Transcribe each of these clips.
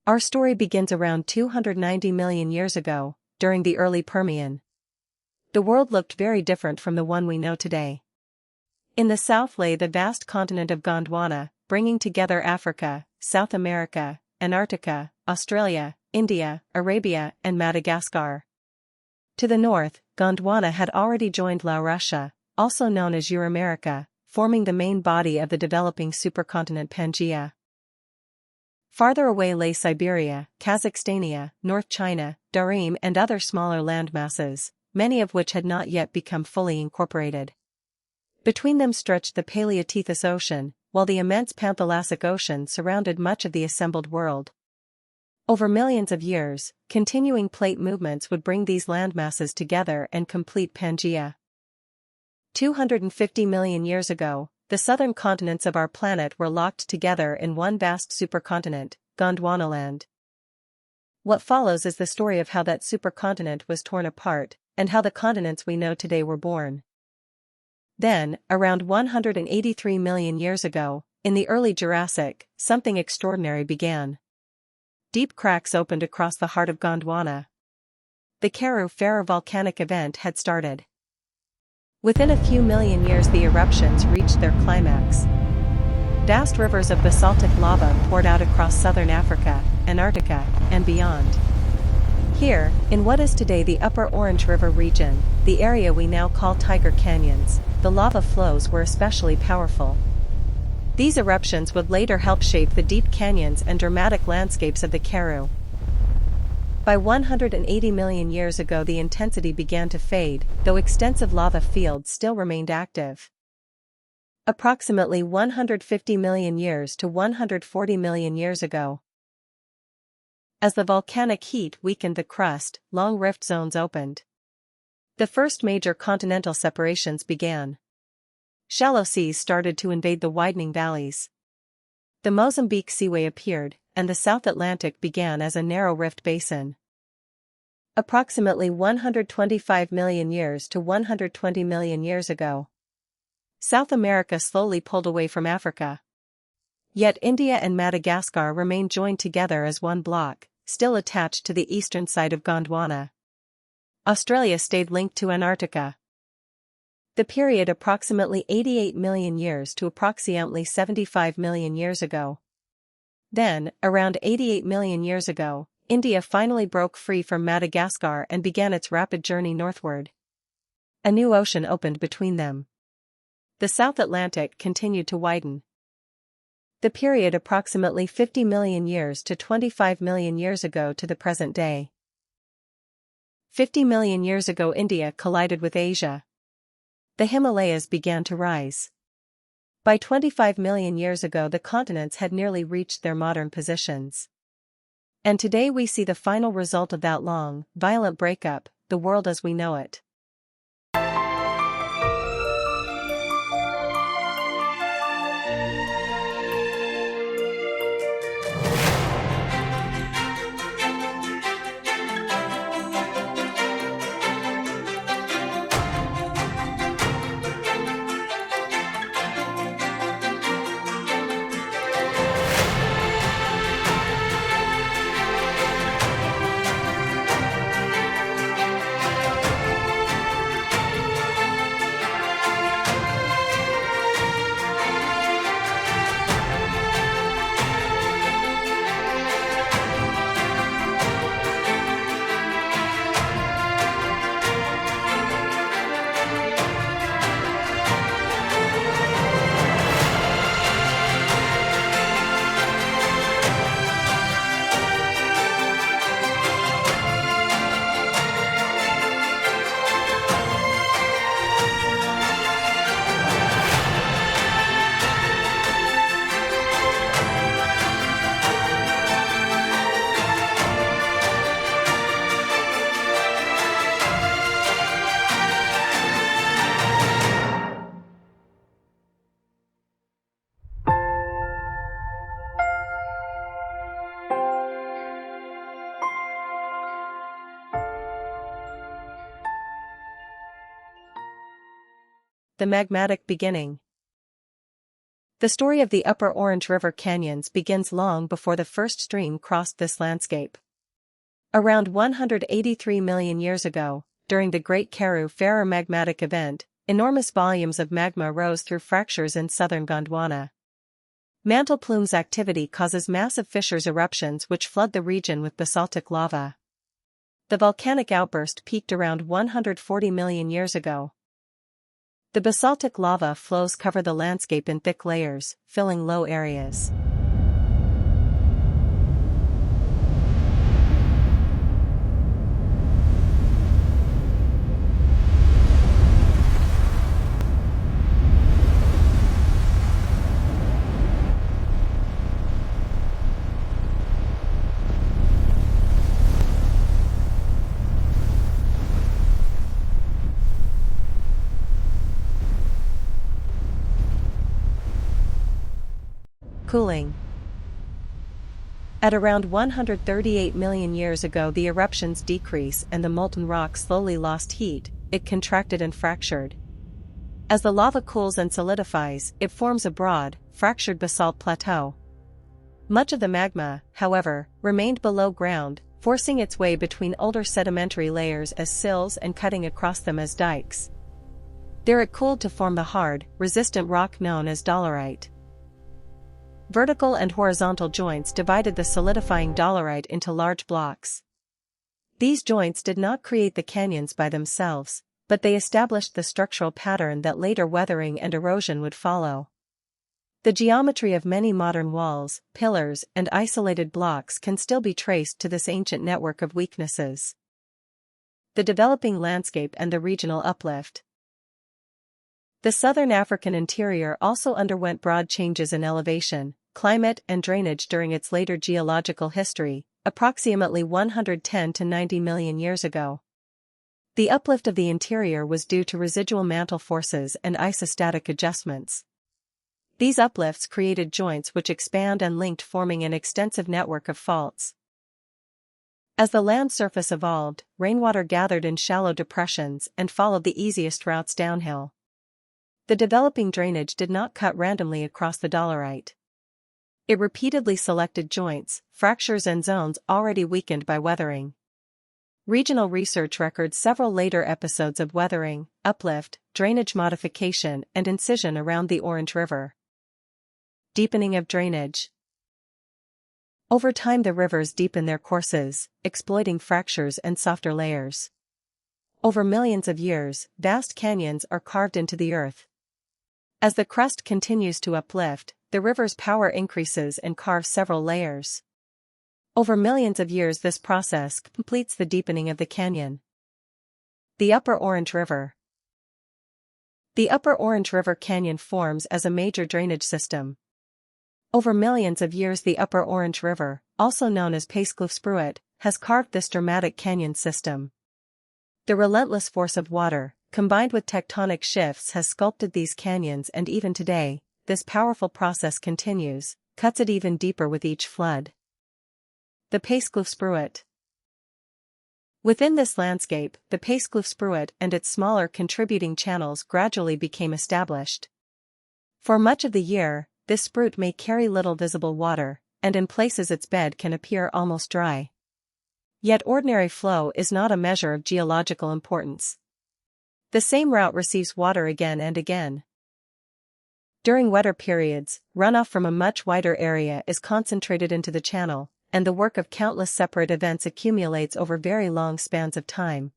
Our story begins around 290 million years ago, during the early Permian. The world looked very different from the one we know today. In the south lay the vast continent of Gondwana, bringing together Africa, South America, Antarctica, Australia, India, Arabia, and Madagascar. To the north, Gondwana had already joined Laurasia, also known as Euramerica, forming the main body of the developing supercontinent Pangaea. Farther away lay Siberia, Kazakhstania, North China, Darim and other smaller landmasses, many of which had not yet become fully incorporated. Between them stretched the Paleotethous Ocean, while the immense Panthalassic Ocean surrounded much of the assembled world. Over millions of years, continuing plate movements would bring these landmasses together and complete Pangaea. 250 million years ago, the southern continents of our planet were locked together in one vast supercontinent, Gondwanaland. What follows is the story of how that supercontinent was torn apart, and how the continents we know today were born. Then, around 183 million years ago, in the early Jurassic, something extraordinary began. Deep cracks opened across the heart of Gondwana. The Karoo Ferrar volcanic event had started. Within a few million years the eruptions reached their climax. Vast rivers of basaltic lava poured out across southern Africa, Antarctica, and beyond. Here, in what is today the Upper Orange River region, the area we now call Tiger Canyons, the lava flows were especially powerful. These eruptions would later help shape the deep canyons and dramatic landscapes of the Karoo. By 180 million years ago the intensity began to fade, though extensive lava fields still remained active. Approximately 150 million years to 140 million years ago. As the volcanic heat weakened the crust, long rift zones opened. The first major continental separations began. Shallow seas started to invade the widening valleys. The Mozambique Seaway appeared, and the South Atlantic began as a narrow rift basin. Approximately 125 million years to 120 million years ago. South America slowly pulled away from Africa. Yet India and Madagascar remained joined together as one block, still attached to the eastern side of Gondwana. Australia stayed linked to Antarctica. The period approximately 88 million years to approximately 75 million years ago. Then, around 88 million years ago, India finally broke free from Madagascar and began its rapid journey northward. A new ocean opened between them. The South Atlantic continued to widen. The period approximately 50 million years to 25 million years ago to the present day. 50 million years ago India collided with Asia. The Himalayas began to rise. By 25 million years ago the continents had nearly reached their modern positions. And today we see the final result of that long, violent breakup, the world as we know it. The magmatic beginning. The story of the Upper Orange River Canyons begins long before the first stream crossed this landscape. Around 183 million years ago, during the Great Karoo-Ferrar magmatic event, enormous volumes of magma rose through fractures in southern Gondwana. Mantle plumes activity causes massive fissures eruptions which flood the region with basaltic lava. The volcanic outburst peaked around 140 million years ago. The basaltic lava flows cover the landscape in thick layers, filling low areas. Cooling. At around 138 million years ago, the eruptions decrease and the molten rock slowly lost heat, it contracted and fractured. As the lava cools and solidifies, it forms a broad, fractured basalt plateau. Much of the magma, however, remained below ground, forcing its way between older sedimentary layers as sills and cutting across them as dikes. There it cooled to form the hard, resistant rock known as dolerite. Vertical and horizontal joints divided the solidifying dolerite into large blocks. These joints did not create the canyons by themselves, but they established the structural pattern that later weathering and erosion would follow. The geometry of many modern walls, pillars, and isolated blocks can still be traced to this ancient network of weaknesses. The developing landscape and the regional uplift. The southern African interior also underwent broad changes in elevation, climate and drainage during its later geological history, approximately 110 to 90 million years ago. The uplift of the interior was due to residual mantle forces and isostatic adjustments. These uplifts created joints which expand and linked, forming an extensive network of faults. As the land surface evolved, rainwater gathered in shallow depressions and followed the easiest routes downhill. The developing drainage did not cut randomly across the dolerite. It repeatedly selected joints, fractures and zones already weakened by weathering. Regional research records several later episodes of weathering, uplift, drainage modification and incision around the Orange River. Deepening of drainage. Over time the rivers deepen their courses, exploiting fractures and softer layers. Over millions of years, vast canyons are carved into the earth. As the crust continues to uplift, the river's power increases and carves several layers. Over millions of years this process completes the deepening of the canyon. The Upper Orange River. The Upper Orange River Canyon forms as a major drainage system. Over millions of years the Upper Orange River, also known as Paaiskloof Canyons, has carved this dramatic canyon system. The relentless force of water, combined with tectonic shifts, has sculpted these canyons, and even today, this powerful process continues, cuts it even deeper with each flood. The Paaiskloof Canyons. Within this landscape, the Paaiskloof Canyons and its smaller contributing channels gradually became established. For much of the year, this spruit may carry little visible water, and in places its bed can appear almost dry. Yet ordinary flow is not a measure of geological importance. The same route receives water again and again. During wetter periods, runoff from a much wider area is concentrated into the channel, and the work of countless separate events accumulates over very long spans of time.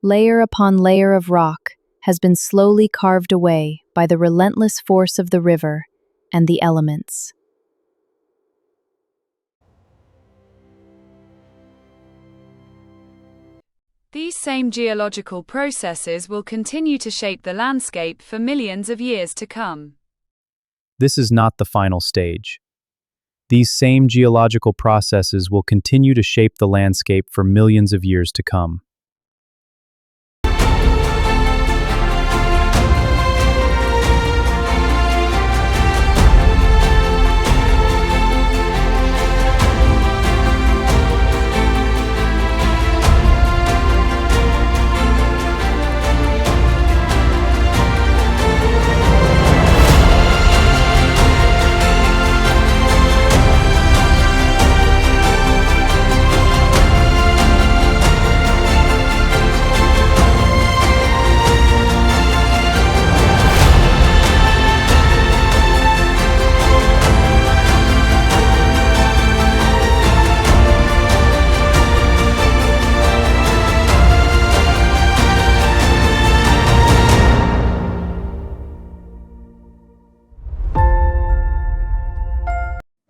Layer upon layer of rock has been slowly carved away by the relentless force of the river and the elements. These same geological processes will continue to shape the landscape for millions of years to come. This is not the final stage. These same geological processes will continue to shape the landscape for millions of years to come.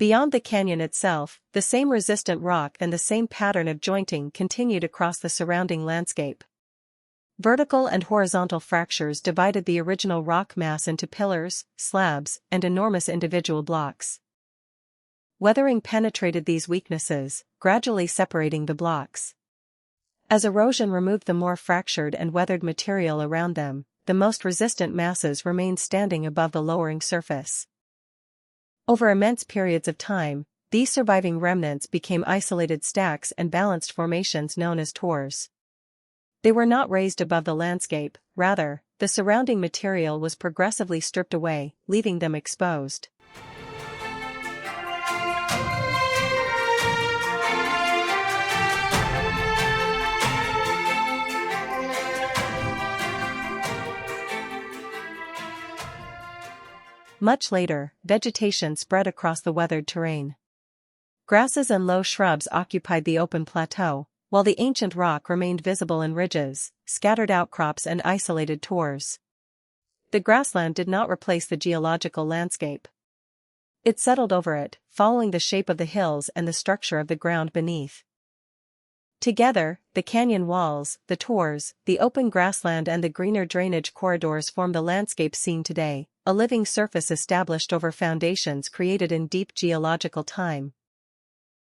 Beyond the canyon itself, the same resistant rock and the same pattern of jointing continued across the surrounding landscape. Vertical and horizontal fractures divided the original rock mass into pillars, slabs, and enormous individual blocks. Weathering penetrated these weaknesses, gradually separating the blocks. As erosion removed the more fractured and weathered material around them, the most resistant masses remained standing above the lowering surface. Over immense periods of time, these surviving remnants became isolated stacks and balanced formations known as tors. They were not raised above the landscape, rather, the surrounding material was progressively stripped away, leaving them exposed. Much later, vegetation spread across the weathered terrain. Grasses and low shrubs occupied the open plateau, while the ancient rock remained visible in ridges, scattered outcrops and isolated tors. The grassland did not replace the geological landscape. It settled over it, following the shape of the hills and the structure of the ground beneath. Together, the canyon walls, the tors, the open grassland and the greener drainage corridors form the landscape seen today, a living surface established over foundations created in deep geological time.